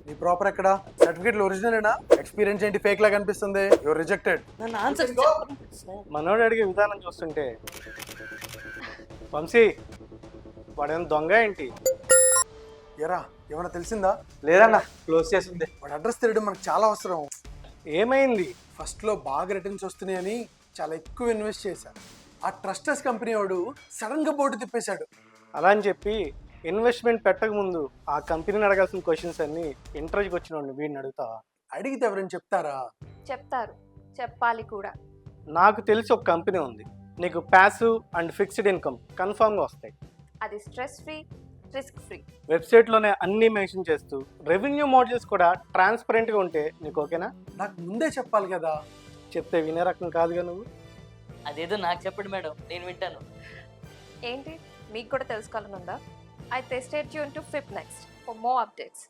నీ ప్రాపర్ ఎక్కడ? Certificate ఒరిజినలేనా? Experience ఏంటి ఫేక్ లా కనిపిస్తుంది? Your rejected. నన్ను ఆన్సర్ మనోడు అడిగే విధానం చూస్తుంటే వంశీ వాడేమో దొంగ ఏంటి? ఎరా ఏమైనా తెలిసిందా? లేదన్నా క్లోజ్ చేసింది. వాడి అడ్రస్ తెలియడం మనకు చాలా అవసరం. ఏమైంది? ఫస్ట్ లో బాగా రిటర్న్స్ వస్తున్నాయని చాలా ఎక్కువ ఇన్వెస్ట్ చేశాను. ఆ ట్రస్టర్స్ కంపెనీ వాడు సడన్ గా బోర్డు తిప్పేశాడు. అలా అని చెప్పి ఇన్వెస్ట్మెంట్ పెట్టక ముందు ఆ కంపెనీని అడగాల్సిన క్వశ్చన్స్ అన్ని ఇంటర్వ్యూకి వచ్చిన వాడిని వీడిని అడుగుతావా? అడిగితే ఎవరైనా చెప్తారా? చెప్తారు, చెప్పాలి కూడా. నాకు తెలిసి ఒక కంపెనీ ఉంది, నీకు ప్యాసివ్ అండ్ ఫిక్స్డ్ ఇన్కమ్ కన్ఫామ్గా వస్తాయి. అది స్ట్రెస్ ఫ్రీ, రిస్క్ ఫ్రీ. వెబ్సైట్లోనే అన్నీ మెన్షన్ చేస్తూ రెవెన్యూ మోడల్స్ కూడా ట్రాన్స్పరెంట్గా ఉంటే నీకు ఓకేనా? నాకు ముందే చెప్పాలి కదా. చెప్తే వినే రకం కాదుగా నువ్వు. అదేదో నాకు చెప్పండి మేడం, నేను వింటాను. ఏంటి, మీకు కూడా తెలుసుకోవాలని ఉందా? అయితే స్టే ట్యూన్ టు ఫిప్ నెక్స్ట్ ఫర్ మోర్ అప్డేట్స్.